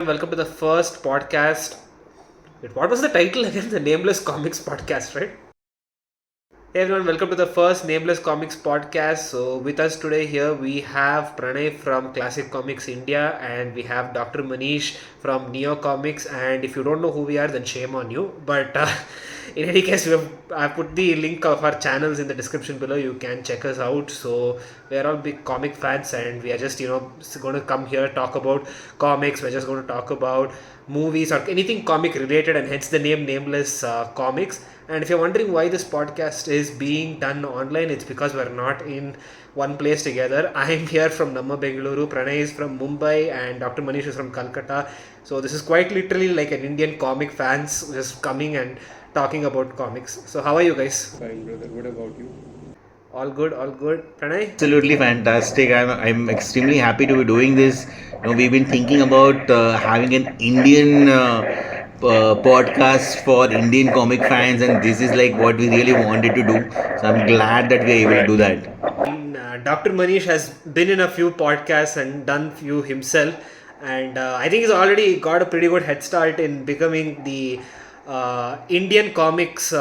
Welcome to the first podcast. Wait, what was the title again? The Nameless Comics podcast, right? Hey everyone, welcome to the first Nameless Comics podcast. So, with us today here we have Pranay from Classic Comics India and we have Dr. Manish from Neo Comics. And if you don't know who we are, then shame on you. But in any case, I put the link of our channels in the description below. You can check us out. So, we are all big comic fans and we are just, going to come here, talk about comics. We're just going to talk about movies or anything comic related, and hence the name Nameless Comics. And if you're wondering why this podcast is being done online, it's because we're not in one place together. I'm here from Namma Bengaluru, Pranay is from Mumbai, and Dr. Manish is from Calcutta. So this is quite literally like an Indian comic fans just coming and talking about comics. So how are you guys? Fine, brother. What about you? All good, all good. Pranay? Absolutely fantastic. I'm extremely happy to be doing this. We've been thinking about having an Indian podcast for Indian comic fans, and this is like what we really wanted to do. So I'm glad that we're able to do that. Dr. Manish has been in a few podcasts and done few himself, and I think he's already got a pretty good head start in becoming the Indian comics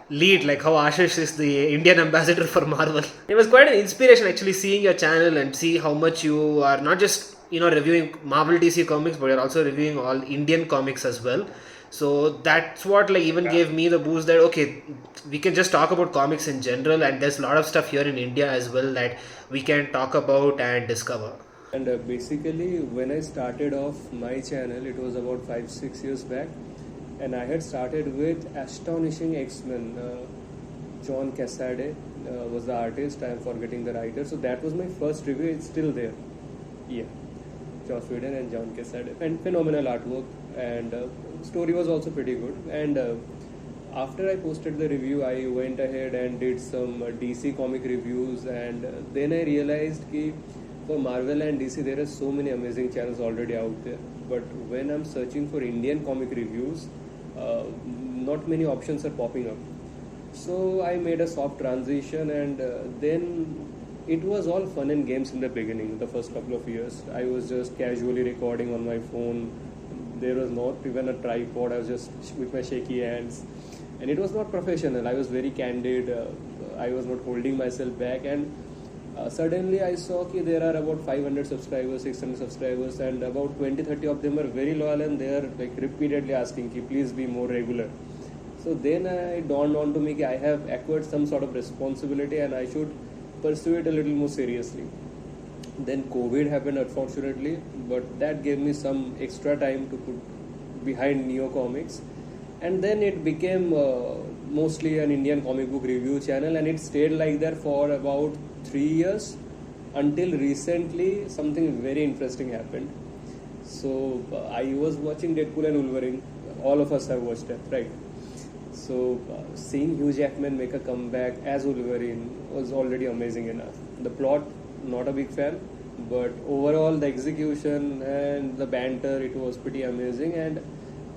lead, like how Ashish is the Indian ambassador for Marvel. It was quite an inspiration actually seeing your channel and see how much you are not just reviewing Marvel DC comics, but you're also reviewing all Indian comics as well. So that's what gave me the boost that okay, we can just talk about comics in general, and there's a lot of stuff here in India as well that we can talk about and discover. And basically, when I started off my channel, it was about 5-6 years back, and I had started with Astonishing X-Men. John Cassaday was the artist. I am forgetting the writer. So that was my first review. It's still there. Yeah, Joss Whedon and John Cassaday, and phenomenal artwork, and story was also pretty good. And after I posted the review, I went ahead and did some DC comic reviews, and then I realized that for Marvel and DC there are so many amazing channels already out there. But when I'm searching for Indian comic reviews, not many options are popping up. So I made a soft transition, and then it was all fun and games in the beginning. The first couple of years, I was just casually recording on my phone. There was not even a tripod. I was just with my shaky hands, and it was not professional. I was very candid. I was not holding myself back, and suddenly I saw that there are about 500 subscribers, 600 subscribers, and about 20-30 of them are very loyal, and they are like repeatedly asking that please be more regular. So then I dawned on to me that I have acquired some sort of responsibility and I should pursue it a little more seriously. Then COVID happened, unfortunately, but that gave me some extra time to put behind Neo Comics, and then it became mostly an Indian comic book review channel, and it stayed like that for about 3 years until recently something very interesting happened. So I was watching Deadpool and Wolverine. All of us have watched that, right? So seeing Hugh Jackman make a comeback as Wolverine was already amazing enough. The plot, not a big fan, but overall the execution and the banter, it was pretty amazing, and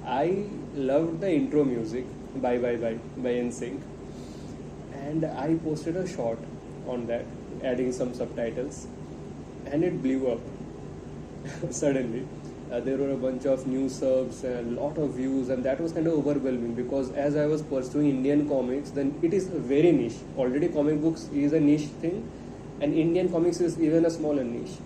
I loved the intro music by NSYNC, and I posted a short on that, adding some subtitles, and it blew up suddenly. There were a bunch of new subs and a lot of views, and that was kind of overwhelming because as I was pursuing Indian comics, then it is very niche. Already comic books is a niche thing, and Indian comics is even a smaller niche.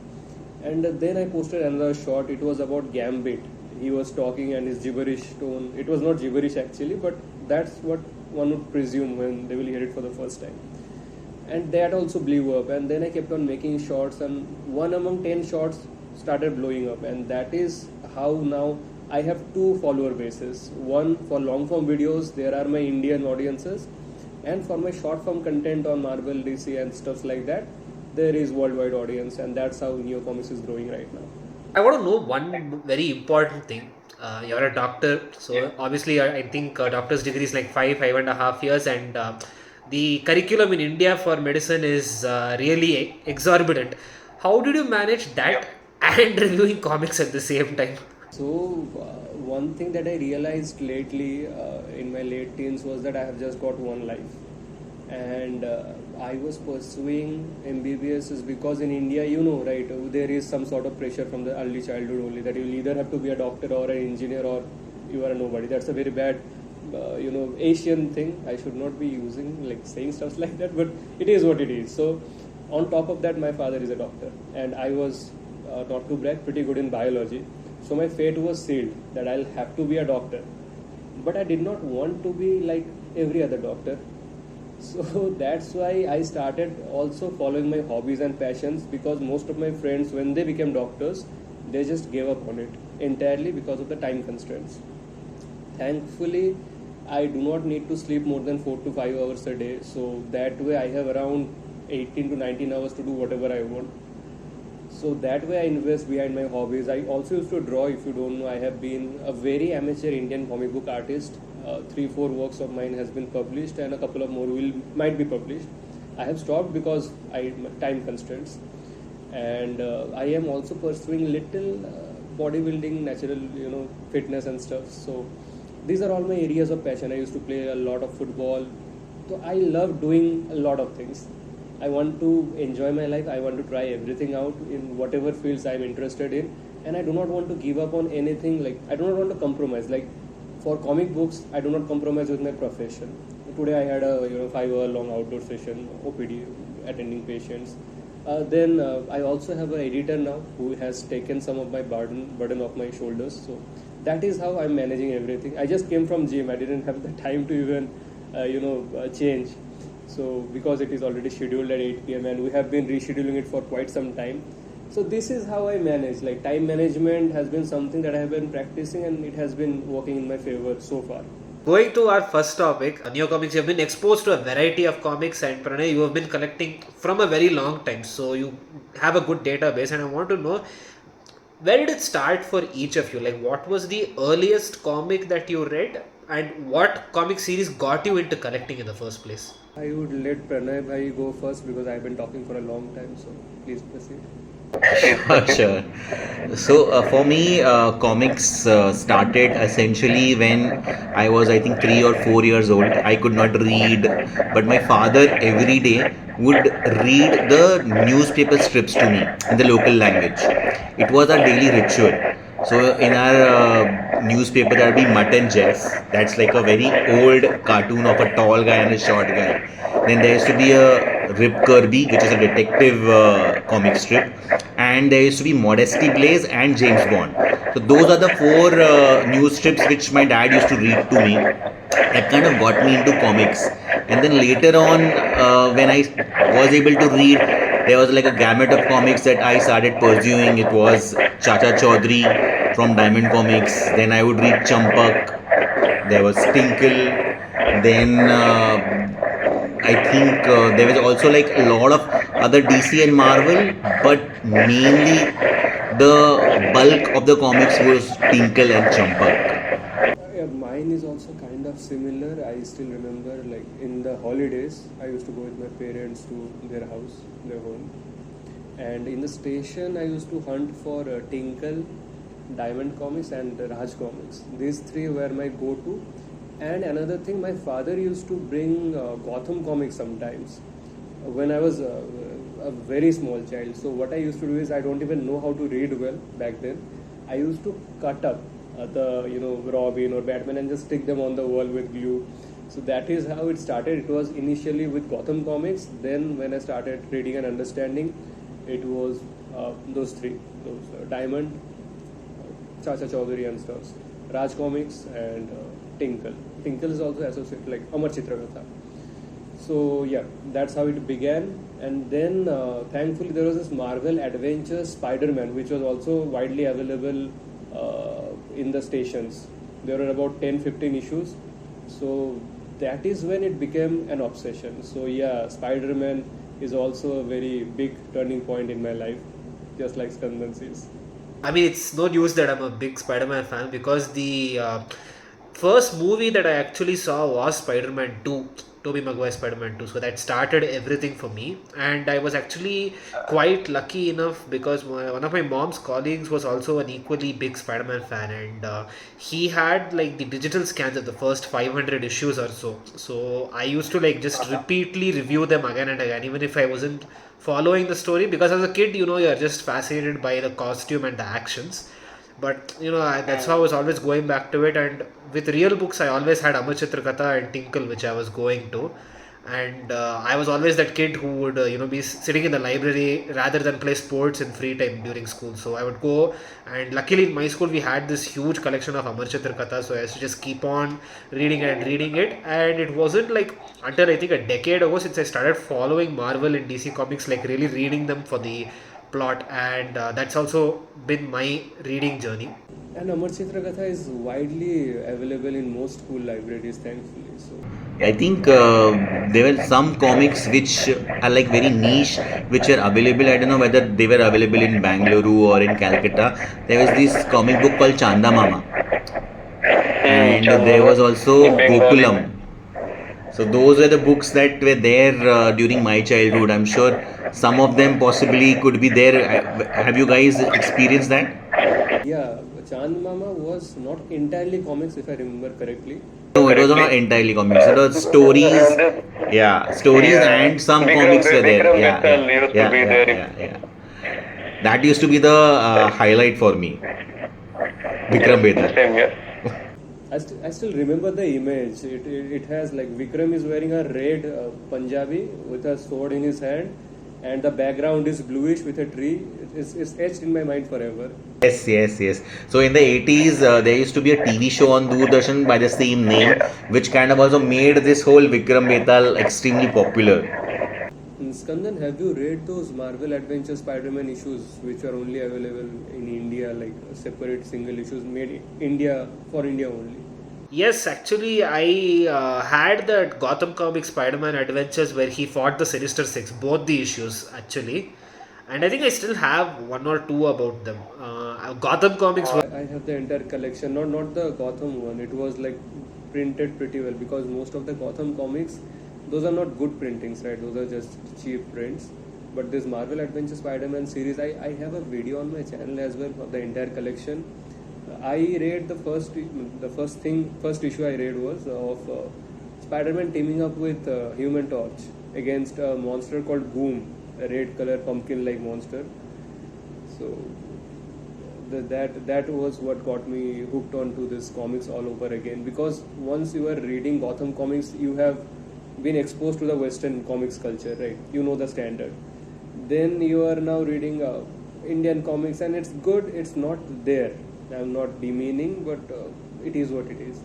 And then I posted another short. It was about Gambit. He was talking and his gibberish tone. It was not gibberish actually, but that's what one would presume when they will hear it for the first time. And that also blew up, and then I kept on making shorts, and one among 10 shorts started blowing up, and that is how now I have two follower bases. One for long form videos, there are my Indian audiences, and for my short form content on Marvel, DC and stuff like that, there is worldwide audience, and that's how Neo Comics is growing right now. I want to know one very important thing. You're a doctor, so obviously I think doctor's degree is like 5.5 years, and the curriculum in India for medicine is really exorbitant. How did you manage that and reviewing comics at the same time? So one thing that I realized lately in my late teens was that I have just got one life, and I was pursuing MBBS is because in India, you know, right, there is some sort of pressure from the early childhood only that you'll either have to be a doctor or an engineer or you are a nobody. That's a very bad, Asian thing. I should not be using like saying stuff like that, but it is what it is. So, on top of that, my father is a doctor, and I was, not to brag, pretty good in biology. So my fate was sealed that I'll have to be a doctor. But I did not want to be like every other doctor. So that's why I started also following my hobbies and passions, because most of my friends, when they became doctors, they just gave up on it entirely because of the time constraints. Thankfully, I do not need to sleep more than 4 to 5 hours a day, so that way I have around 18 to 19 hours to do whatever I want. So that way I invest behind my hobbies. I also used to draw. If you don't know, I have been a very amateur Indian comic book artist. 3-4 works of mine has been published, and a couple of more might be published. I have stopped because time constraints, and I am also pursuing little bodybuilding, natural fitness and stuff. So these are all my areas of passion. I used to play a lot of football. So I love doing a lot of things. I want to enjoy my life. I want to try everything out in whatever fields I'm interested in, and I do not want to give up on anything. Like, I do not want to compromise. Like, for comic books, I do not compromise with my profession. Today I had a 5-hour long outdoor session, OPD, attending patients. Then I also have an editor now who has taken some of my burden off my shoulders. So that is how I'm managing everything. I just came from gym. I didn't have the time to even change. So because it is already scheduled at 8 p.m. and we have been rescheduling it for quite some time. So this is how I manage. Like, time management has been something that I have been practicing, and it has been working in my favor so far. Going to our first topic, Neo Comics, you have been exposed to a variety of comics, and Pranay, you have been collecting from a very long time. So you have a good database, and I want to know, where did it start for each of you? Like, what was the earliest comic that you read, and what comic series got you into collecting in the first place? I would let Pranay bhai go first because I have been talking for a long time. So please proceed. Sure. So for me, comics started essentially when I was, I think, 3 or 4 years old. I could not read, but my father every day would read the newspaper strips to me in the local language. It was our daily ritual. So in our newspaper there would be Mutt and Jeff. That's like a very old cartoon of a tall guy and a short guy. Then there used to be a Rip Kirby, which is a detective comic strip, and there used to be Modesty Blaze and James Bond. So those are the four news strips which my dad used to read to me. That kind of got me into comics. And then later on, when I was able to read, there was like a gamut of comics that I started pursuing. It was Chacha Chaudhary from Diamond Comics. Then I would read Champak. There was Tinkle. Then I think there was also like a lot of other DC and Marvel, but mainly the bulk of the comics was Tinkle and Champak. Yeah, mine is also kind of similar. I still remember, like, in the holidays, I used to go with my parents to their house, their home. And in the station, I used to hunt for Tinkle, Diamond Comics, and Raj Comics. These three were my go-to. And another thing, my father used to bring Gotham comics sometimes when I was a very small child. So what I used to do is, I don't even know how to read well back then. I used to cut up the Robin or Batman and just stick them on the wall with glue. So that is how it started. It was initially with Gotham comics. Then when I started reading and understanding, it was those three, Diamond, Chacha Chaudhary and stuff, Raj Comics, and Tinkle. Tinkle is also associated, like Amar Chitrakatha. So yeah, that's how it began. And then thankfully there was this Marvel Adventures Spider-Man, which was also widely available in the stations. There were about 10-15 issues. So that is when it became an obsession. So yeah, Spider-Man is also a very big turning point in my life, just like Skandan says. I mean, it's no news that I'm a big Spider-Man fan, because the first movie that I actually saw was Spider-Man 2. Tobey Maguire Spider-Man 2. So that started everything for me. And I was actually quite lucky enough because one of my mom's colleagues was also an equally big Spider-Man fan, and he had like the digital scans of the first 500 issues or so. So I used to like just repeatedly review them again and again, even if I wasn't following the story, because as a kid, you're just fascinated by the costume and the actions. But that's how I was always going back to it. And with real books, I always had Amar Chitrakatha and Tinkle, which I was going to. And I was always that kid who would be sitting in the library rather than play sports in free time during school. So I would go, and luckily in my school we had this huge collection of Amar Chitrakatha, so I used to just keep on reading and reading it. And it wasn't like until I think a decade ago since I started following Marvel and DC Comics, like really reading them for the plot, and that's also been my reading journey. And Amar Chitrakatha is widely available in most school libraries, thankfully. So I think there were some comics which are like very niche, which are available. I don't know whether they were available in Bangalore or in Calcutta. There was this comic book called Chandamama, and there was also Gokulam. So those were the books that were there during my childhood. I'm sure some of them possibly could be there. Have you guys experienced that? yeah, Chandamama was not entirely comics, if I remember correctly. No, it was not entirely comics. It was stories. Yeah, stories and some comics were there. Yeah. That used to be the highlight for me. Vikram Bedar. I still remember the image. It has like Vikram is wearing a red Punjabi with a sword in his hand, and the background is bluish with a tree. It's etched in my mind forever. Yes. So in the 80s, there used to be a TV show on Doordarshan by the same name, which kind of also made this whole Vikram Betal extremely popular. Skandan, have you read those Marvel Adventure Spider-Man issues which are only available in India, like separate single issues made India for India only? Yes, actually, I had that Gotham Comics Spider-Man Adventures where he fought the Sinister Six, both the issues actually, and I think I still have one or two about them. Gotham Comics. I have the entire collection, not the Gotham one. It was like printed pretty well because most of the Gotham comics, those are not good printings, right? Those are just cheap prints. But this Marvel Adventure Spider-Man series, I have a video on my channel as well of the entire collection. I read the first issue I read was of Spider-Man teaming up with Human Torch against a monster called Boom, a red color pumpkin-like monster. So that was what got me hooked onto this comics all over again, because once you are reading Gotham comics, you have been exposed to the Western comics culture, right? You know the standard. Then you are now reading Indian comics, and it's good. It's not there. I'm not demeaning, but it is what it is.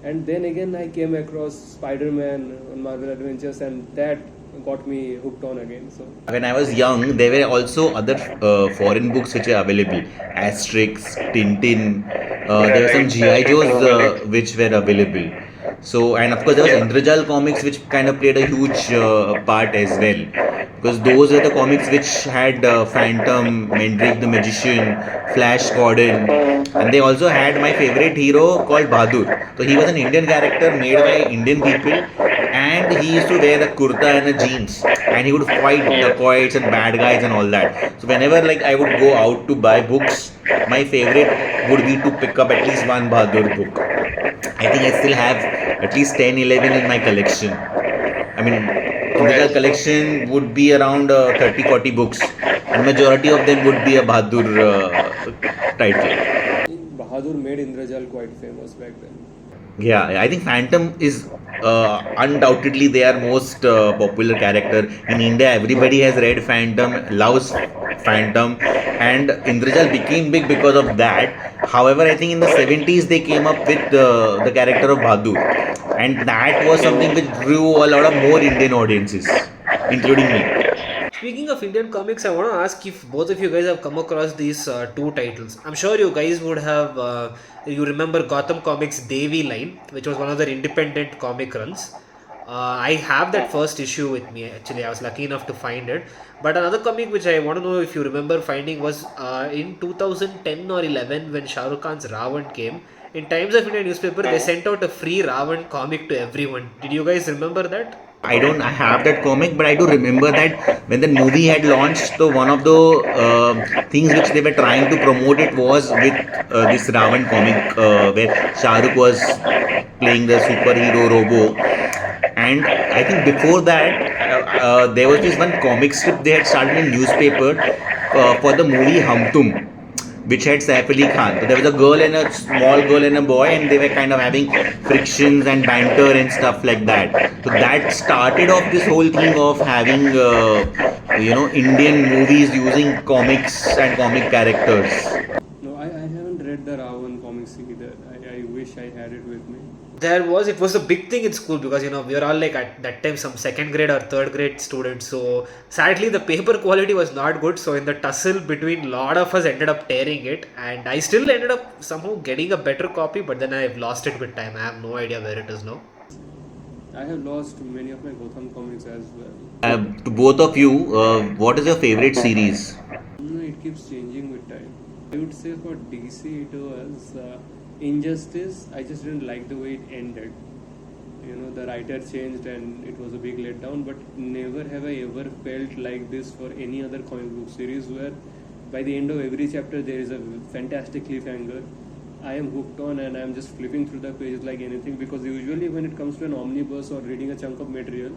And then again, I came across Spider-Man on Marvel Adventures, and that got me hooked on again. So when I was young, there were also other foreign books which were available. Asterix, Tintin. There were some GI Joes which were available. So, and of course there was Indrajal Comics, which kind of played a huge part as well, because those were the comics which had Phantom, Mandrake the Magician, Flash Gordon, and they also had my favorite hero called Bahadur. So he was an Indian character made by Indian people, and he used to wear the kurta and the jeans, and he would fight dacoits and bad guys and all that. So whenever like I would go out to buy books, my favorite would be to pick up at least one Bahadur book. I think I still have at least 10-11 in my collection. I mean, Indrajal collection would be around 30-40 books, and majority of them would be a Bahadur title. Bahadur made Indrajal quite famous back then. Yeah, I think Phantom is undoubtedly their most popular character. In India, everybody has read Phantom, loves Phantom, and Indrajal became big because of that. However, I think in the 70s they came up with the character of Bahadur, and that was something which drew a lot of more Indian audiences, including me. Speaking of Indian comics, I want to ask if both of you guys have come across these two titles. I'm sure you guys would have, you remember Gotham Comics Devi line, which was one of their independent comic runs. I have that first issue with me. Actually, I was lucky enough to find it. But another comic which I want to know if you remember finding was in 2010 or 11 when Shah Rukh Khan's Ravan came. In Times of India newspaper, they sent out a free Ravan comic to everyone. Did you guys remember that? I don't have that comic, but I do remember that when the movie had launched, so one of the things which they were trying to promote it was with this Ravan comic where Shah Rukh was playing the superhero Robo. And I think before that, there was this one comic strip they had started in newspaper for the movie Hum Tum, which had Saif Ali Khan. So there was a girl and a small girl and a boy, and they were kind of having frictions and banter and stuff like that. So that started off this whole thing of having, Indian movies using comics and comic characters. No, I haven't read the Ravan comics either. I wish I had it with me. It was a big thing in school because we were all like at that time some second grade or third grade students. So sadly the paper quality was not good. So in the tussle between a lot of us ended up tearing it, and I still ended up somehow getting a better copy, but then I've lost it with time. I have no idea where it is now. I have lost many of my Gotham comics as well. To both of you, what is your favorite series? No, it keeps changing with time. I would say for DC it was Injustice. I just didn't like the way it ended. The writer changed and it was a big letdown, but never have I ever felt like this for any other comic book series where by the end of every chapter there is a fantastic cliffhanger. I am hooked on and I am just flipping through the pages like anything, because usually when it comes to an omnibus or reading a chunk of material,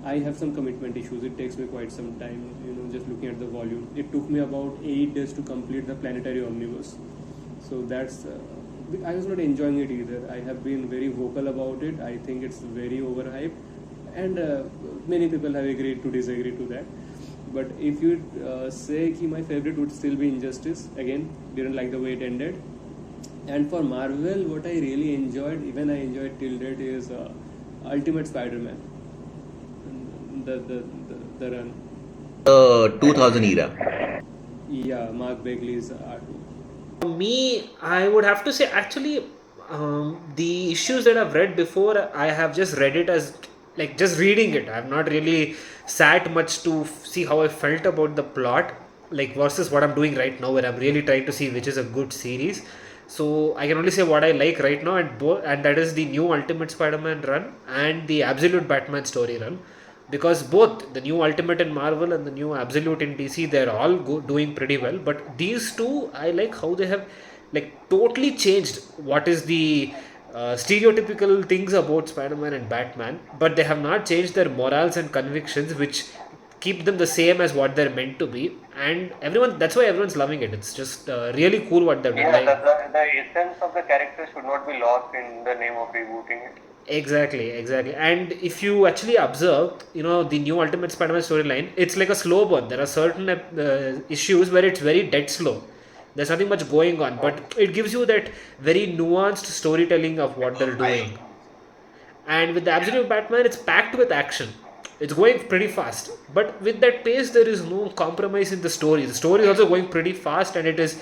I have some commitment issues. It takes me quite some time, just looking at the volume. It took me about 8 days to complete the Planetary Omnibus. So that's... I was not enjoying it either. I have been very vocal about it. I think it's very overhyped, and many people have agreed to disagree to that. But if you say that my favorite would still be Injustice, again, didn't like the way it ended. And for Marvel, what I really enjoyed, even I enjoyed till date, is Ultimate Spider-Man. The run. 2000 era. Yeah, Mark Bagley's art. For me, I would have to say actually the issues that I've read before, I have just read it as like just reading it. I have not really sat much to see how I felt about the plot, like versus what I'm doing right now, where I'm really trying to see which is a good series. So I can only say what I like right now, and that is the new Ultimate Spider-Man run and the Absolute Batman story run. Because both the new Ultimate in Marvel and the new Absolute in DC, they're all doing pretty well. But these two, I like how they have like totally changed what is the stereotypical things about Spider-Man and Batman. But they have not changed their morals and convictions, which keep them the same as what they're meant to be. And that's why everyone's loving it. It's just really cool what they're doing. Yeah, the essence of the character should not be lost in the name of rebooting it. Exactly. And if you actually observe, the new Ultimate Spider-Man storyline, it's like a slow burn. There are certain issues where it's very dead slow. There's nothing much going on, but it gives you that very nuanced storytelling of what they're doing. And with the Absolute Batman, it's packed with action. It's going pretty fast. But with that pace, there is no compromise in the story. The story is also going pretty fast, and it is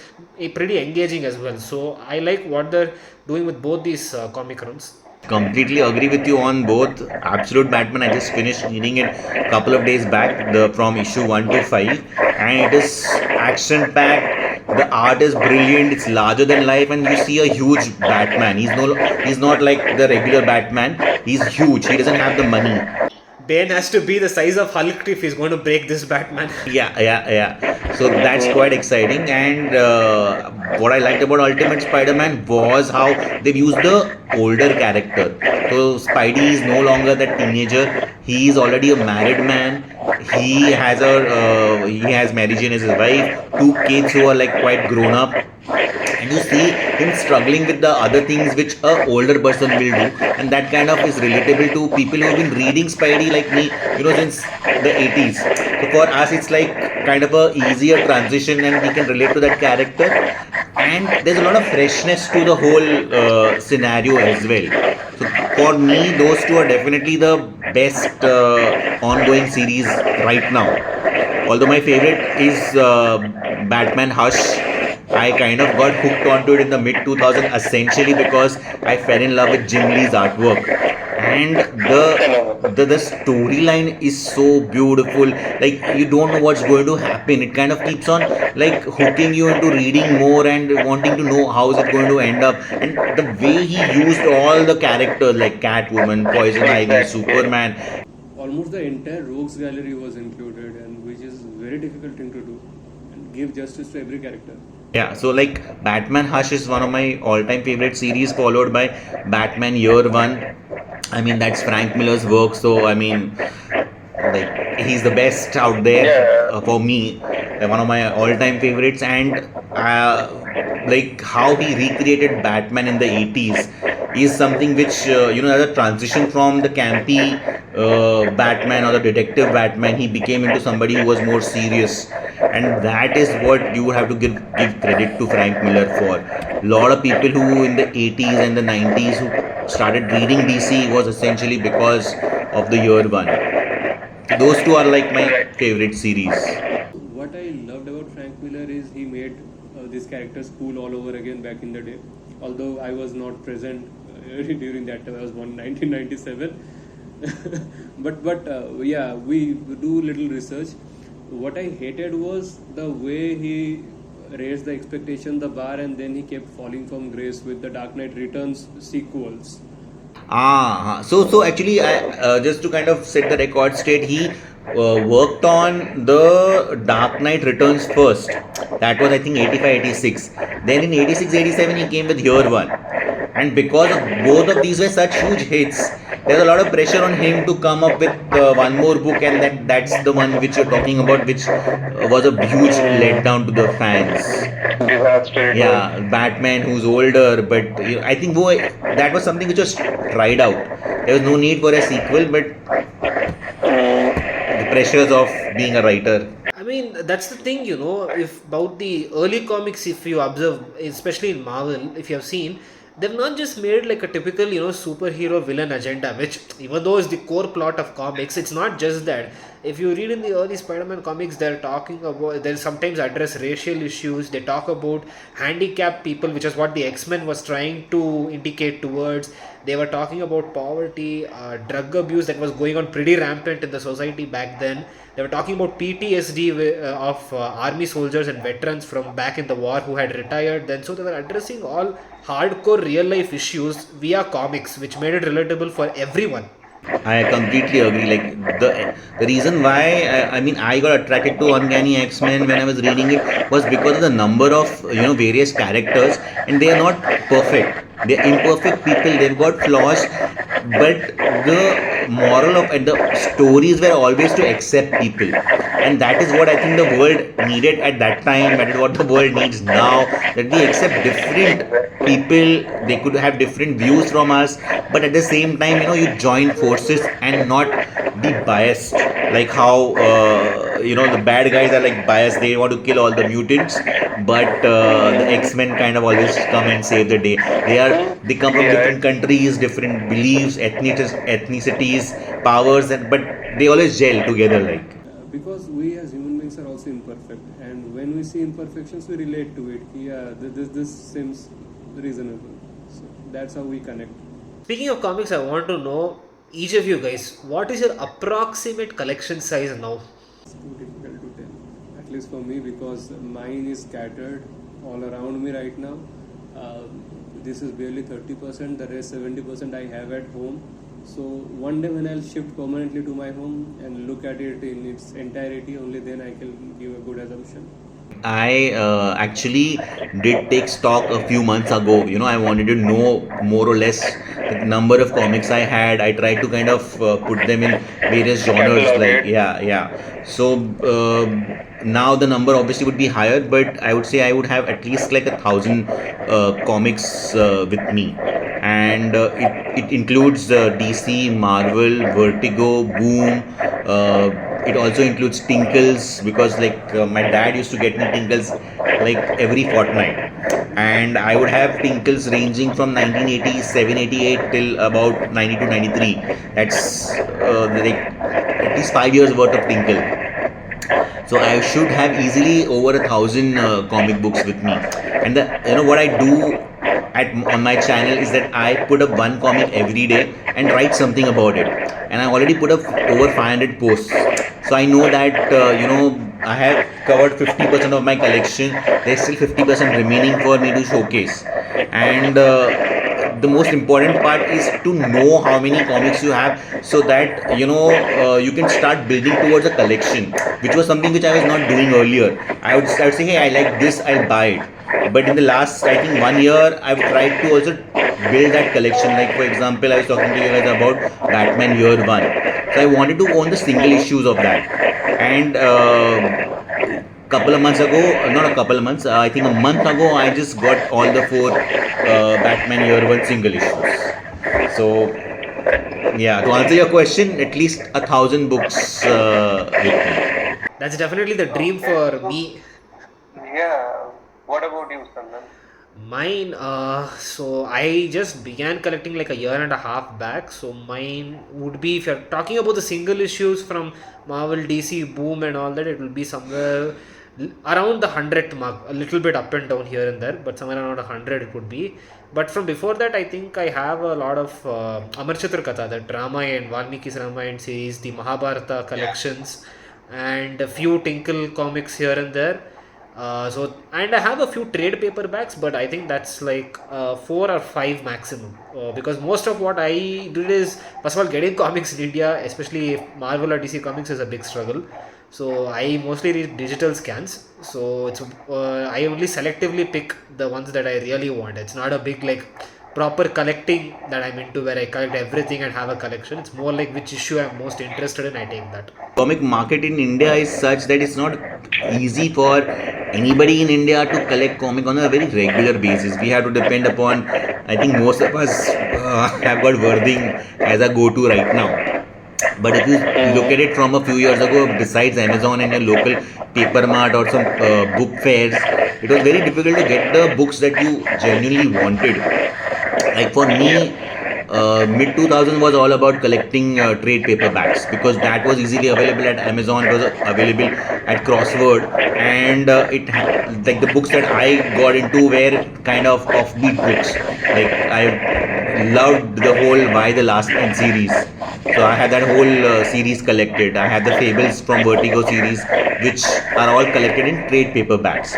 pretty engaging as well. So I like what they're doing with both these comic runs. Completely agree with you on both. Absolute Batman, I just finished reading it a couple of days back, from issue 1 to 5, and it is action packed. The art is brilliant. It's larger than life, and you see a huge Batman. He's not like the regular Batman. He's huge. He doesn't have the money. Bane has to be the size of Hulk if he's going to break this Batman. Yeah. So that's quite exciting. And what I liked about Ultimate Spider-Man was how they've used the older character. So Spidey is no longer that teenager. He is already a married man. He has Mary Jane as his wife, 2 kids who are like quite grown up. And you see him struggling with the other things which a older person will do, and that kind of is relatable to people who have been reading Spidey like me, since the 80s. So for us, it's like kind of a easier transition, and we can relate to that character. And there's a lot of freshness to the whole scenario as well. So for me, those two are definitely the best ongoing series right now. Although my favorite is Batman Hush. I kind of got hooked onto it in the mid 2000s essentially because I fell in love with Jim Lee's artwork. And the storyline is so beautiful. Like you don't know what's going to happen. It kind of keeps on like hooking you into reading more and wanting to know how is it going to end up. And the way he used all the characters like Catwoman, Poison Ivy, Superman. Almost the entire Rogues gallery was included, and which is very difficult thing to do and give justice to every character. Yeah, so like Batman Hush is one of my all-time favorite series, followed by Batman Year One. I mean, that's Frank Miller's work, so I mean, like he's the best out there for me. One of my all-time favorites, and like how he recreated Batman in the 80s is something which as a transition from the campy Batman or the detective Batman, he became into somebody who was more serious, and that is what you would have to give credit to Frank Miller for. A lot of people who in the 80s and the 90s who started reading DC was essentially because of the Year One. Those two are like my favorite series. What I loved about Frank Miller is he made these characters cool all over again back in the day. Although I was not present during that time, I was born in 1997. but yeah, we do little research. What I hated was the way he raised the expectation, the bar, and then he kept falling from grace with the Dark Knight Returns sequels. So actually, just to kind of set the record straight, he worked on the Dark Knight Returns first. That was I think 85-86. Then in 86-87 he came with Year One. And because of both of these were such huge hits, there's a lot of pressure on him to come up with one more book, and that's the one which you're talking about, which was a huge letdown to the fans. Yeah, Batman who's older, but I think that was something which was tried out. There was no need for a sequel, but the pressures of being a writer. I mean, that's the thing, if about the early comics, if you observe, especially in Marvel, if you have seen, they've not just made like a typical, superhero villain agenda, which even though is the core plot of comics, it's not just that. If you read in the early Spider-Man comics, they'll sometimes address racial issues, they talk about handicapped people, which is what the X-Men was trying to indicate towards. They were talking about poverty, drug abuse that was going on pretty rampant in the society back then. They were talking about PTSD of army soldiers and veterans from back in the war who had retired then. So they were addressing all hardcore real life issues via comics, which made it relatable for everyone. I completely agree. Like the reason why I got attracted to Uncanny X-Men when I was reading it was because of the number of various characters, and they are not perfect. They are imperfect people. They've got flaws, but the moral of and the stories were always to accept people, and that is what I think the world needed at that time. That is what the world needs now. That we accept different people. They could have different views from us, but at the same time, you join forces and not be biased. Like how the bad guys are like biased. They want to kill all the mutants, but the X-Men kind of always come and save the day. They come from different countries, different beliefs, ethnicities, powers, but they always gel together. Because we as human beings are also imperfect, and when we see imperfections, we relate to it. Yeah, this seems reasonable. So that's how we connect. Speaking of comics, I want to know, each of you guys, what is your approximate collection size now? It's too difficult to tell, at least for me, because mine is scattered all around me right now. This is barely 30%, the rest 70% I have at home. So one day when I'll shift permanently to my home and look at it in its entirety, only then I can give a good assumption. I actually did take stock a few months ago. I wanted to know more or less the number of comics I had. I tried to kind of put them in various genres. So now the number obviously would be higher, but I would say I would have at least like 1,000 comics with me, and it includes DC, Marvel, Vertigo, Boom. It also includes Tinkles, because my dad used to get me Tinkles like every fortnight, and I would have Tinkles ranging from 1987-88 till about 92-93. That's at least 5 years worth of Tinkle. So I should have easily over 1,000 comic books with me. And what I do on my channel is that I put up one comic every day and write something about it. And I already put up over 500 posts. So I know that I have covered 50% of my collection. There's still 50% remaining for me to showcase. And the most important part is to know how many comics you have, so that you can start building towards a collection, which was something which I was not doing earlier. I would say, hey, I like this, I'll buy it. But in the last, I think 1 year, I've tried to also build that collection. Like for example, I was talking to you guys about Batman Year 1. So I wanted to own the single issues of that. And couple of months ago, not a couple of months, I think a month ago, I just got all the 4 Batman Year 1 single issues. So yeah, to answer your question, at least 1,000 books with me. That's definitely the dream for me. Yeah. What about you, Chandam? Mine, so I just began collecting like a year and a half back. So mine would be, if you're talking about the single issues from Marvel, DC, Boom and all that, it will be somewhere around the 100th mark, a little bit up and down here and there, but somewhere around 100 it would be. But from before that, I think I have a lot of Amar Chitra Katha, the Ramayana, Valmiki's Ramayana series, the Mahabharata collections, and a few Tinkle comics here and there. And I have a few trade paperbacks, but I think that's like 4 or 5 maximum, because most of what I did is, first of all, getting comics in India, especially if Marvel or DC Comics, is a big struggle. So I mostly read digital scans. So it's I only selectively pick the ones that I really want. It's not a big like proper collecting that I'm into, where I collect everything and have a collection. It's more like which issue I'm most interested in, I take that. Comic market in India is such that it's not easy for anybody in India to collect comic on a very regular basis. We have to depend upon, I think most of us have got Worthing as a go-to right now. But if you look at it from a few years ago, besides Amazon and your local paper mart or some book fairs, it was very difficult to get the books that you genuinely wanted. Like for me, mid 2000 was all about collecting trade paperbacks, because that was easily available at Amazon, it was available at Crossword, and like the books that I got into were kind of offbeat books. Like I loved the whole Why the Last Man series. So I had that whole series collected. I had the Fables from Vertigo series, which are all collected in trade paperbacks.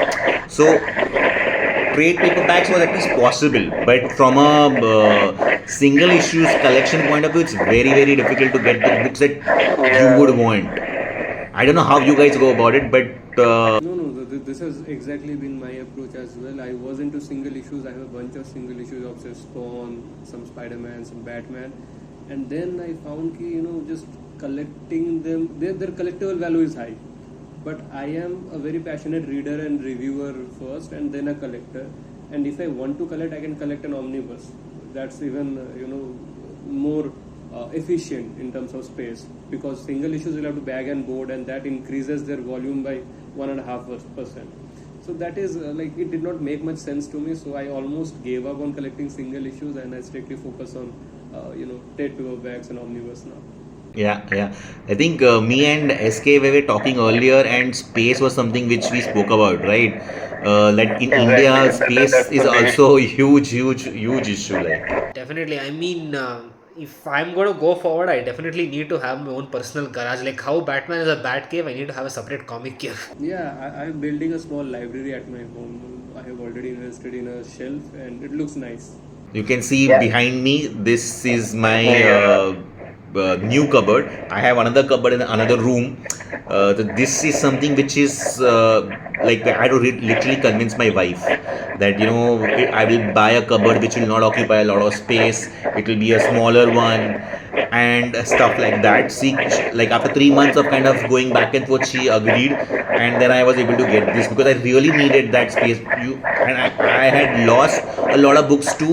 So trade paperbacks was at least possible, but from a single issues collection point of view, it's very, very difficult to get the books that you would want. I don't know how you guys go about it, but No, this has exactly been my approach as well. I was into single issues. I have a bunch of single issues of say Spawn, some Spider-Man, some Batman, and then I found that just collecting them, their collectible value is high. But I am a very passionate reader and reviewer first, and then a collector. And if I want to collect, I can collect an omnibus. That's even more efficient in terms of space, because single issues will have to bag and board, and that increases their volume by 1.5%. So that is it did not make much sense to me. So I almost gave up on collecting single issues, and I strictly focus on trade paperbacks and omnibus now. Yeah. I think me and SK we were talking earlier, and space was something which we spoke about, right? Like in India, space is also a huge issue. Like Definitely. I mean, if I'm going to go forward, I definitely need to have my own personal garage. Like how Batman is a bat cave, I need to have a separate comic cave. Yeah, I'm building a small library at my home. I have already invested in a shelf, and it looks nice. you can see behind me, this is my new cupboard. I have another cupboard in another room. This is something which is like I had to literally convince my wife that I will buy a cupboard which will not occupy a lot of space. It will be a smaller one and stuff like that. See, like after 3 months of kind of going back and forth, she agreed, and then I was able to get this because I really needed that space. I had lost a lot of books to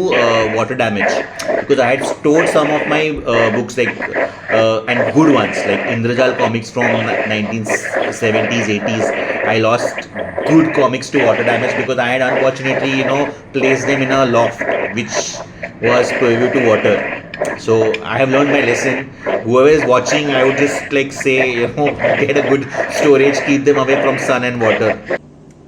water damage, because I had stored some of my books and good ones like Indrajal Comics from 1970s 80s. I lost good comics to water damage because I had unfortunately placed them in a loft which was privy to water. So I have learned my lesson. Whoever is watching, I would just like say, get a good storage, keep them away from sun and water.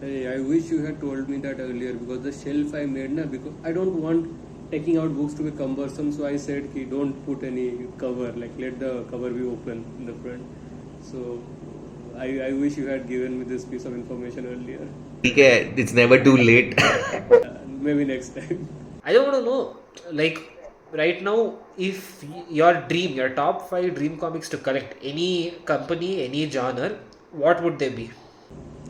Hey, I wish you had told me that earlier, because the shelf I made now, because I don't want taking out books to be cumbersome, so I said ki don't put any cover, like let the cover be open in the front. So I wish you had given me this piece of information earlier. Okay, it's never too late. Maybe next time. I don't want to know, like, right now, if your top 5 dream comics to collect, any company, any genre, what would they be?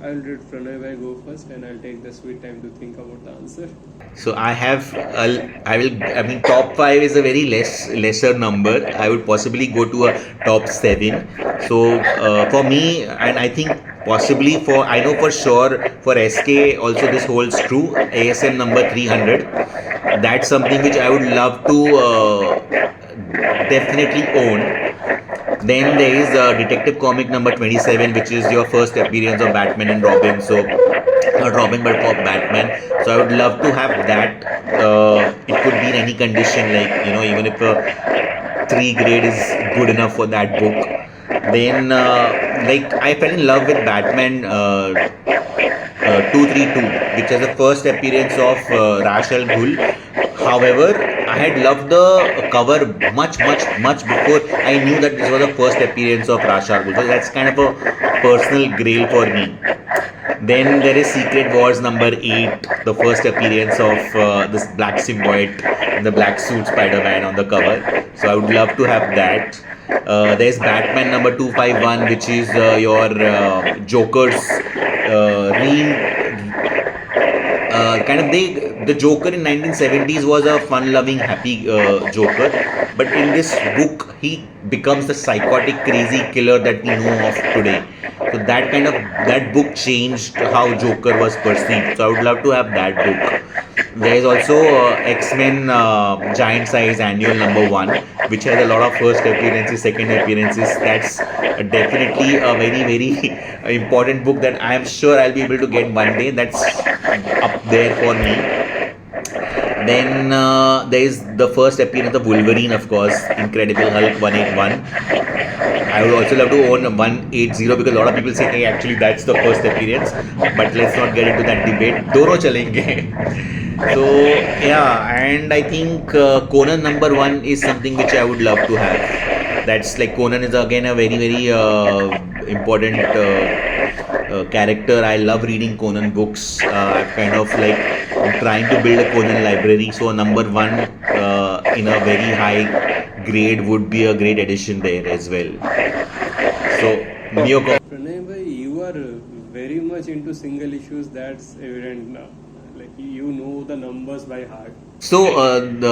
I'll let Pranay go first, and I'll take the sweet time to think about the answer. So I mean, top 5 is a very lesser number. I would possibly go to a top 7. So for me, and I think possibly I know for sure for SK also this holds true, ASM number 300. That's something which I would love to definitely own. Then there is Detective Comic number 27, which is your first appearance of Batman and Robin. So, not Robin, but of Batman. So, I would love to have that. It could be in any condition, like, even if a 3 grade is good enough for that book. Then, like, I fell in love with Batman 232, which is the first appearance of Ra's al Ghul. However, I had loved the cover much before I knew that this was the first appearance of Ra's al Ghul. So that's kind of a personal grail for me. Then there is Secret Wars number 8, the first appearance of this black symbiote and the black suit Spider-Man on the cover. So I would love to have that. There's Batman number 251, which is your Joker's the Joker in 1970s was a fun-loving, happy Joker, but in this book he becomes the psychotic, crazy killer that we know of today. So that book changed how Joker was perceived. So I would love to have that book. There is also X-Men Giant Size Annual number 1, which has a lot of first appearances, second appearances. That's definitely a very important book that I am sure I'll be able to get one day. That's up there for me. Then there is the first appearance of Wolverine, of course, Incredible Hulk 181. I would also love to own 180 because a lot of people say, hey, actually that's the first appearance. But let's not get into that debate. Dono chalenge. So yeah, and I think Conan number 1 is something which I would love to have. That's like Conan is again a very important character. I love reading Conan books. Kind of like I'm trying to build a Conan library. So number 1 in a very high grade would be a great addition there as well. So Pranay, you are very much into single issues. That's evident now. Like you know the numbers by heart. So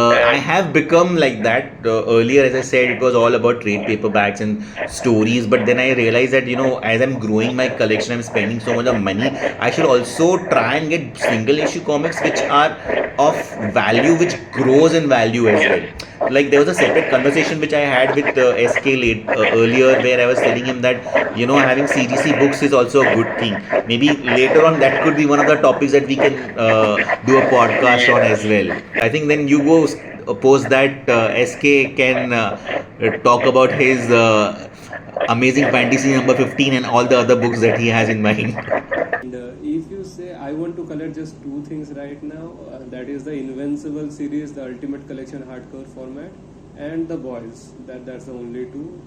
I have become like that. Earlier, as I said, it was all about trade paperbacks and stories. But then I realized that as I'm growing my collection, I'm spending so much of money. I should also try and get single issue comics which are of value, which grows in value as well. Like there was a separate conversation which I had with SK earlier, where I was telling him that having CGC books is also a good thing. Maybe later on that could be one of the topics that we can do a podcast on as well. I think then you go post that SK can talk about his amazing fantasy number 15 and all the other books that he has in mind. And if you say I want to collect just 2 things right now, that is the Invincible series, the Ultimate Collection hardcover format, and The Boys. That's the only 2,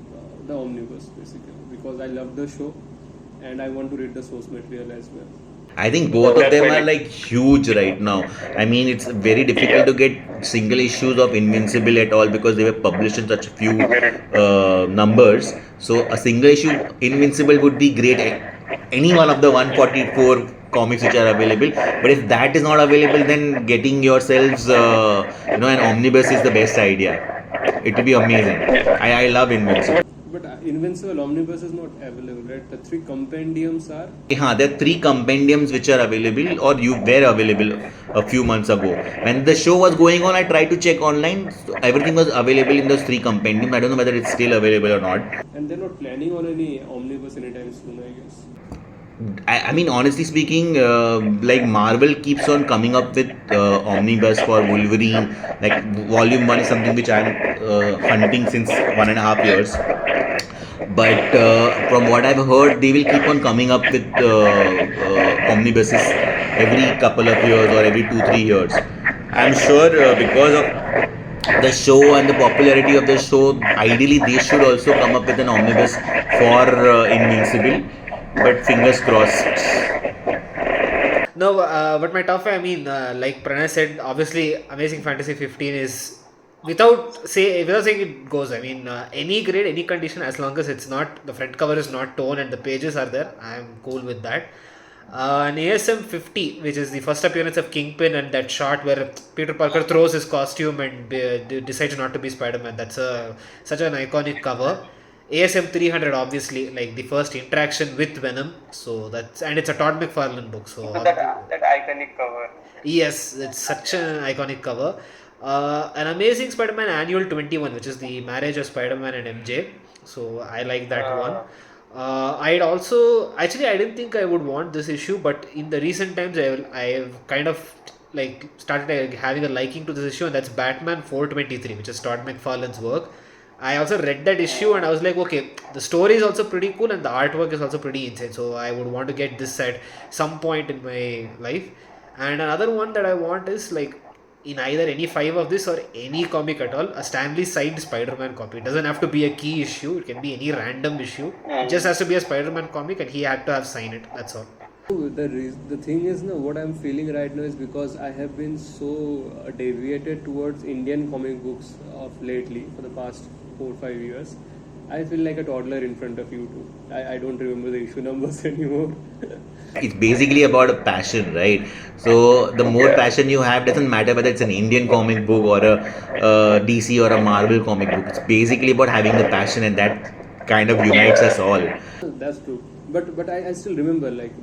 the omnibus basically, because I love the show and I want to read the source material as well. I think both of them are like huge right now. I mean, it's very difficult to get single issues of Invincible at all because they were published in such few numbers. So a single issue Invincible would be great. Any one of the 144 comics which are available. But if that is not available, then getting yourselves an omnibus is the best idea. It will be amazing. I love Invincible. But Invincible Omnibus is not available, right? The 3 compendiums are? There are 3 compendiums which are available or were available a few months ago. When the show was going on, I tried to check online. So everything was available in those 3 compendiums. I don't know whether it's still available or not. And they're not planning on any omnibus anytime soon, I guess. I mean, honestly speaking, like Marvel keeps on coming up with omnibus for Wolverine. Like Volume One is something which I'm hunting since 1.5 years. But from what I've heard, they will keep on coming up with omnibuses every couple of years or every 2-3 years. I'm sure because of the show and the popularity of the show, ideally they should also come up with an omnibus for Invincible. But fingers crossed. No, but my top five, I mean, like Pranay said, obviously, Amazing Fantasy 15 is without saying it goes. I mean, any grade, any condition, as long as it's not the front cover is not torn and the pages are there, I'm cool with that. An ASM 50, which is the first appearance of Kingpin and that shot where Peter Parker throws his costume and decides not to be Spider-Man. That's such an iconic cover. ASM 300, obviously, like the first interaction with Venom. So and it's a Todd McFarlane book. So that iconic cover. yes, it's such an iconic cover. An Amazing Spider-Man Annual 21, which is the marriage of Spider-Man and MJ. So I like that one. I'd also I didn't think I would want this issue, but in the recent times I've kind of like started having a liking to this issue, and that's Batman 423, which is Todd McFarlane's work. I also read that issue and I was like, okay, the story is also pretty cool and the artwork is also pretty insane. So I would want to get this at some point in my life. And another one that I want is like in either any 5 of this or any comic at all, a Stan Lee signed Spider-Man copy. It doesn't have to be a key issue. It can be any random issue. It just has to be a Spider-Man comic and he had to have signed it. That's all. The thing is, no, what I'm feeling right now is because I have been so deviated towards Indian comic books of lately for the past 4-5 years. I feel like a toddler in front of you two. I don't remember the issue numbers anymore. It's basically about a passion, right? So the more passion you have, doesn't matter whether it's an Indian comic book or a DC or a Marvel comic book. It's basically about having the passion, and that kind of unites us all. That's true. But I still remember, like,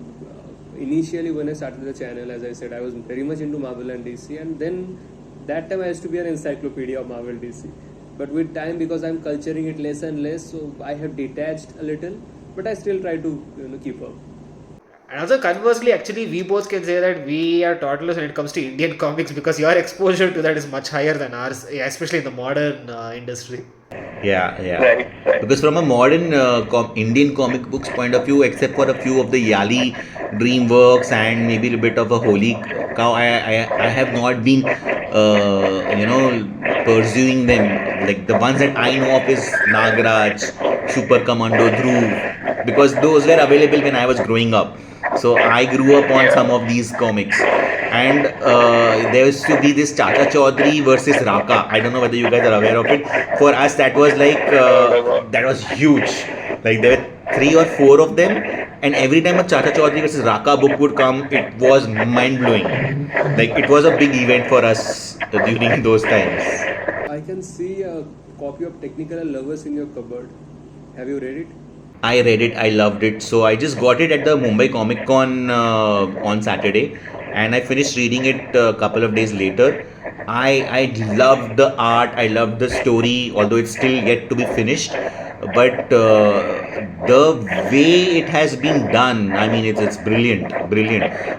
initially when I started the channel, as I said, I was very much into Marvel and DC, and then that time I used to be an encyclopedia of Marvel DC. But with time, because I'm culturing it less and less, so I have detached a little, but I still try to keep up. And also conversely, actually, we both can say that we are toddlers when it comes to Indian comics because your exposure to that is much higher than ours, especially in the modern industry. Yeah. Right. Because from a modern Indian comic books point of view, except for a few of the Yali DreamWorks and maybe a bit of a Holy Cow, I have not been pursuing them. Like the ones that I know of is Nagraj, Super Commando, Dhruv, because those were available when I was growing up. So I grew up on some of these comics, and there used to be this Chacha Chaudhary versus Raka. I don't know whether you guys are aware of it. For us, that was like that was huge. Like there were 3 or 4 of them, and every time a Chacha Chaudhary versus Raka book would come, it was mind blowing. Like it was a big event for us during those times. I can see a copy of Technicolour Lovers in your cupboard. Have you read it? I read it, I loved it. So I just got it at the Mumbai Comic Con on Saturday, and I finished reading it a couple of days later. I loved the art, I loved the story, although it's still yet to be finished. But the way it has been done, I mean, it's brilliant.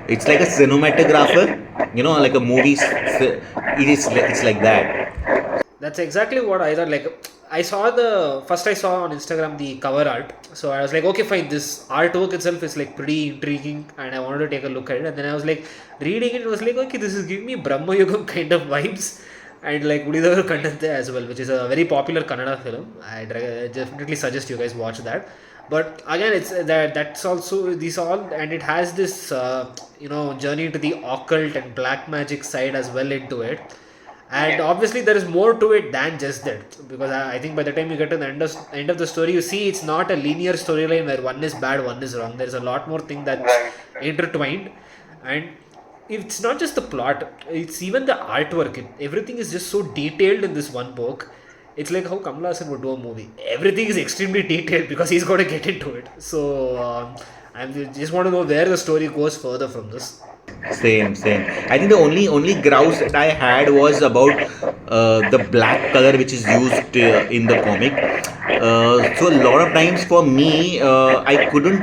It's like a cinematographer, like a movie. It's like that. That's exactly what I thought. Like, I saw on Instagram the cover art. So I was like, okay, fine. This artwork itself is like pretty intriguing, and I wanted to take a look at it. And then I was like, reading it, was like, okay, this is giving me Brahma Yugam kind of vibes, and like Udidavar Kandante as well, which is a very popular Kannada film. I definitely suggest you guys watch that. But again, it's that's also these all, and it has this journey into the occult and black magic side as well into it. And obviously there is more to it than just that, because I think by the time you get to the end of the story, you see it's not a linear storyline where one is bad, one is wrong. There's a lot more thing that's intertwined, and it's not just the plot, it's even the artwork. Everything is just so detailed in this one book. It's like how Kamala Hassan would do a movie. Everything is extremely detailed because he's got to get into it. So I just want to know where the story goes further from this. Same. I think the only grouse that I had was about the black color which is used in the comic. So a lot of times for me, I couldn't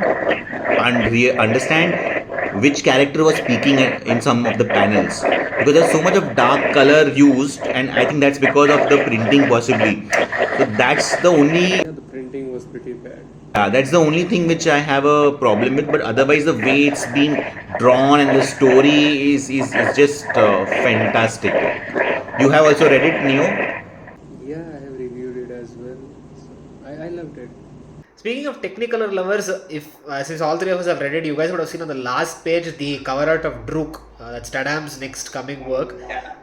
understand which character was speaking in some of the panels because there's so much of dark color used, and I think that's because of the printing possibly. So that's the only Yeah, the printing was pretty bad. that's the only thing which I have a problem with. But otherwise, the way it's been drawn and the story is just fantastic. You have also read it, Neo? Yeah, I have reviewed it as well. So I loved it. Speaking of Technicolour Lovers, if since all three of us have read it, you guys would have seen on the last page the cover art of Druk. That's Tadam's next coming work,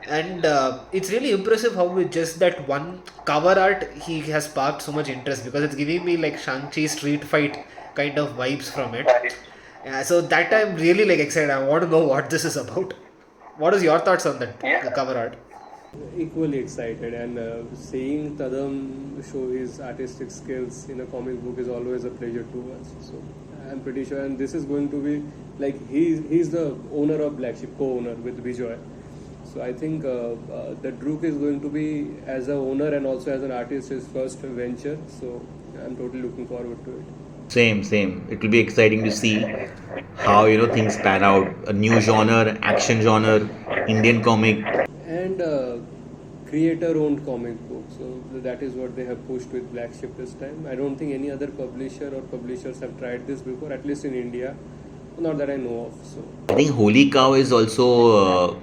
and it's really impressive how with just that one cover art he has sparked so much interest because it's giving me like Shang-Chi street fight kind of vibes from it. Right. So that I'm really like excited. I want to know what this is about. What is your thoughts on that Yeah. cover art? Equally excited, and seeing Tadam show his artistic skills in a comic book is always a pleasure to watch. So I'm pretty sure, and this is going to be like he's the owner of Black Sheep, co-owner with Bijoy. So I think the Druk is going to be as a owner and also as an artist his first venture. So I'm totally looking forward to it. Same. It will be exciting to see how things pan out. A new genre, action genre, Indian comic. And creator-owned comic book. So that is what they have pushed with Black Sheep this time. I don't think any other publisher or publishers have tried this before, at least in India. Not that I know of. So, I think Holy Cow is also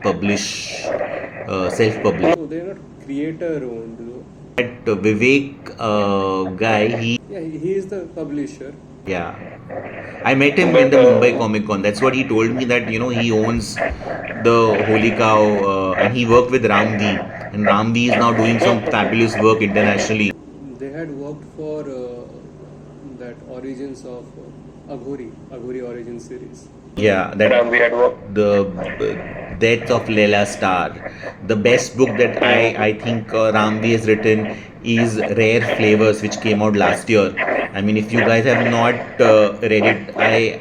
self-published. so they're not creator-owned though. That Vivek guy, Yeah, he is the publisher. yeah, I met him in the Mumbai Comic Con. That's what he told me, that he owns the Holy Cow, and he worked with Ramvi, and Ramvi is now doing some fabulous work internationally. They had worked for that Origins of Aghori Origin series. Yeah, that We had worked. the Death of Leela Star. The best book that I think Ramvi has written is Rare Flavors, which came out last year. I mean, if you guys have not read it, I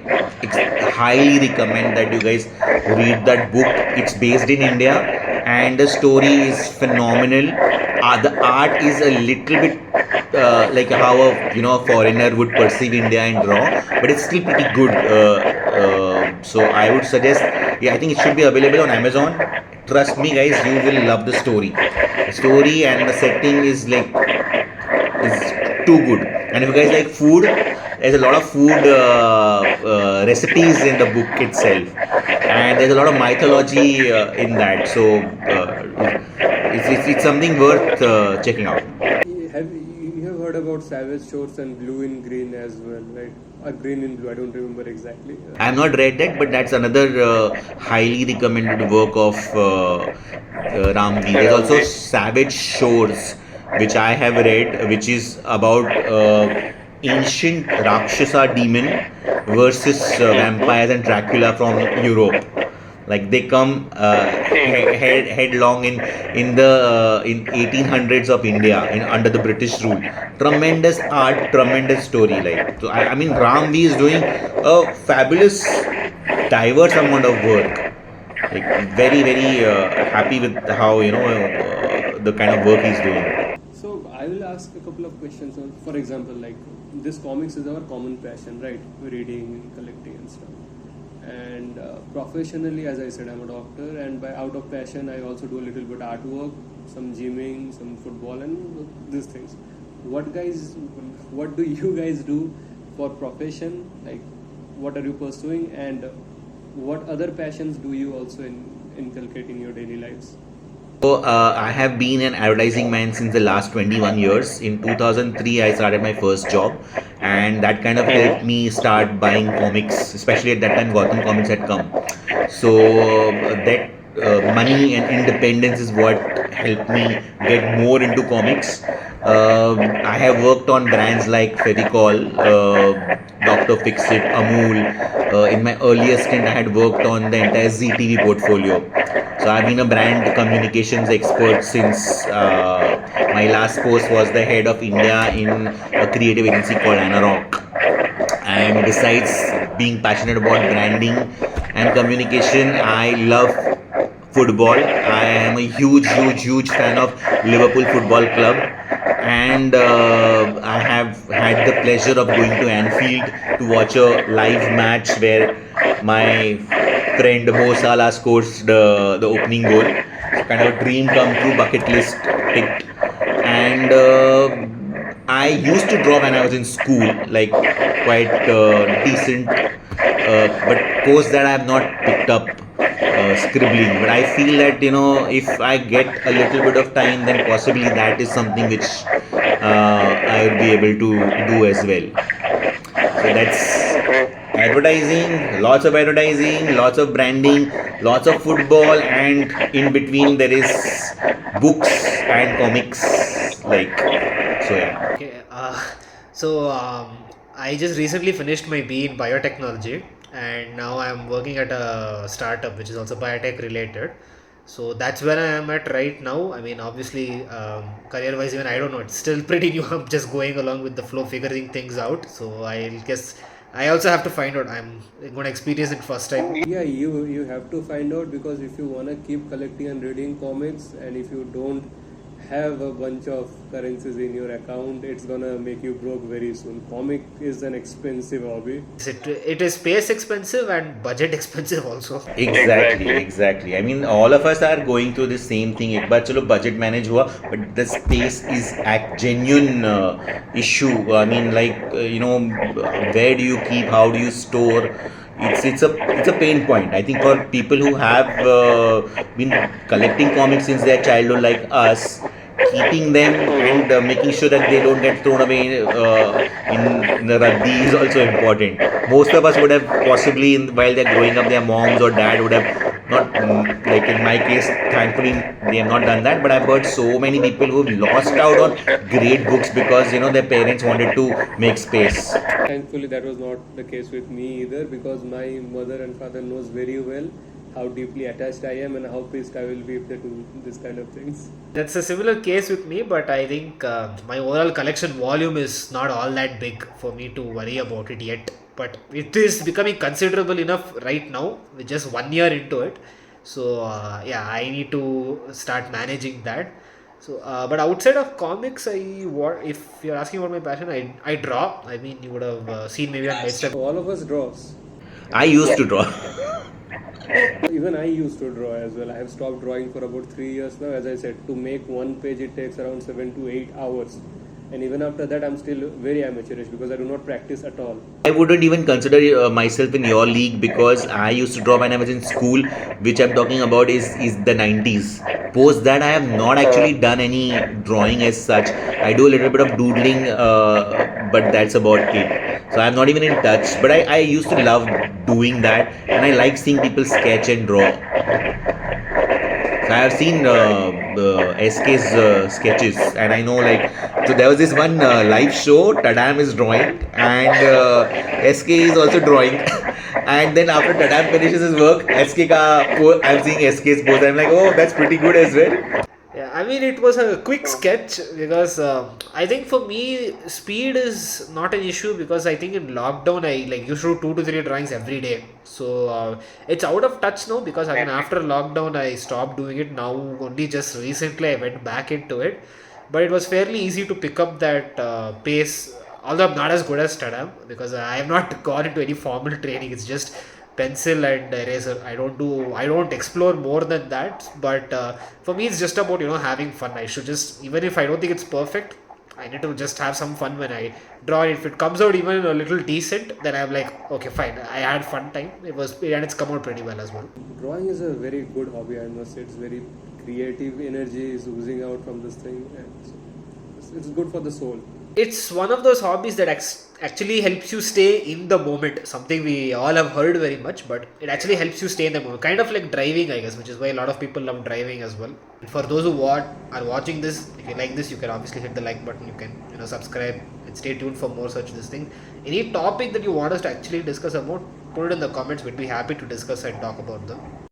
highly recommend that you guys read that book. It's based in India, and the story is phenomenal. The art is a little bit like how a foreigner would perceive India and draw, but it's still pretty good. So I would suggest, I think it should be available on Amazon. Trust me, guys, you will love the story. The story and the setting is too good. And if you guys like food, there's a lot of food recipes in the book itself, and there's a lot of mythology in that. So it's something worth checking out. You have heard about Savage Shores and Blue in Green as well, right? Green in Blue, I don't remember exactly. I have not read that, but that's another highly recommended work of Ramvi. There's also Savage Shores, which I have read, which is about ancient Rakshasa demon versus vampires and Dracula from Europe. Like they come headlong in the in 1800s of India under the British rule. Tremendous art, tremendous story. Like so, I mean, Ramvi is doing a fabulous, diverse amount of work. Like very happy with how the kind of work he's doing. So I will ask a couple of questions. For example, like this comics is our common passion, right? Reading, collecting, and stuff. And professionally, as I said, I'm a doctor, and out of passion, I also do a little bit artwork, some gymming, some football, and these things. What do you guys do for profession? Like, what are you pursuing, and what other passions do you also inculcate in your daily lives? So I have been an advertising man since the last 21 years. In 2003, I started my first job, and that kind of helped me start buying comics, especially at that time Gotham Comics had come. So that money and independence is what helped me get more into comics. I have worked on brands like Fevicol, Dr. Fixit, Amul. In my earliest stint, I had worked on the entire ZTV portfolio. So I've been a brand communications expert since my last post was the head of India in a creative agency called Anarock. And besides being passionate about branding and communication, I love football. I am a huge fan of Liverpool Football Club, and I have had the pleasure of going to Anfield to watch a live match where my friend Mo Salah scores the opening goal. So kind of a dream come true, bucket list ticked. And I used to draw when I was in school, like quite decent. But post that I have not picked up scribbling. But I feel that if I get a little bit of time, then possibly that is something which I would be able to do as well. So that's advertising, lots of branding, lots of football, and in between there is books and comics. Like, so yeah. Okay, I just recently finished my B in biotechnology, and now I'm working at a startup which is also biotech related. So that's where I am at right now. I mean, obviously, career wise, even I don't know, it's still pretty new. I'm just going along with the flow, figuring things out. So I guess I also have to find out. I'm going to experience it first time. Yeah, you have to find out, because if you want to keep collecting and reading comics, and if you don't have a bunch of currencies in your account, it's gonna make you broke very soon. Comic is an expensive hobby. It is space expensive and budget expensive also. Exactly. I mean, all of us are going through the same thing. एक बार चलो budget manage हुआ, but the space is a genuine issue. I mean, like where do you keep? How do you store? It's a pain point. I think for people who have been collecting comics since their childhood, like us, keeping them and making sure that they don't get thrown away in the rugby is also important. Most of us would have possibly, while they're growing up, their moms or dad would have not, like in my case, thankfully they have not done that. But I've heard so many people who've lost out on great books because their parents wanted to make space. Thankfully, that was not the case with me either, because my mother and father knows very well how deeply attached I am and how pissed I will be if they do this kind of things. That's a similar case with me, but I think my overall collection volume is not all that big for me to worry about it yet. But it is becoming considerable enough right now, with just 1 year into it. So I need to start managing that. So, but outside of comics, if you're asking about my passion, I draw. I mean, you would have seen maybe on my stuff. All of us draws. I used to draw. Even I used to draw as well. I have stopped drawing for about 3 years now. As I said, to make one page it takes around 7 to 8 hours. And even after that, I'm still very amateurish because I do not practice at all. I wouldn't even consider myself in your league because I used to draw when I was in school, which I'm talking about is the 90s. Post that, I have not actually done any drawing as such. I do a little bit of doodling, but that's about it. So I'm not even in touch. But I used to love doing that, and I like seeing people sketch and draw. So I have seen SK's sketches, and I know so there was this one live show, Tadam is drawing, and SK is also drawing. And then after Tadam finishes his work, I'm seeing SK's pose. I'm like, oh, that's pretty good as well. Yeah, I mean, it was a quick sketch because I think for me, speed is not an issue because I think in lockdown, I used to do 2 to 3 drawings every day. So it's out of touch now because again, after lockdown, I stopped doing it. Now, only just recently, I went back into it. But it was fairly easy to pick up that pace, although I'm not as good as Tadam because I have not gone into any formal training. It's just pencil and eraser. I don't explore more than that, but for me it's just about having fun. I should just, even if I don't think it's perfect, I need to just have some fun when I draw it. If it comes out even a little decent, then I'm like, okay, fine, I had fun time. And it's come out pretty well as well. Drawing is a very good hobby, I must say. It's very creative energy is oozing out from this thing, and it's good for the soul. It's one of those hobbies that actually helps you stay in the moment. Something we all have heard very much, but it actually helps you stay in the moment. Kind of like driving, I guess, which is why a lot of people love driving as well. And for those who are watching this, if you like this, you can obviously hit the like button. You can subscribe and stay tuned for more such this thing. Any topic that you want us to actually discuss about, put it in the comments. We'd be happy to discuss and talk about them.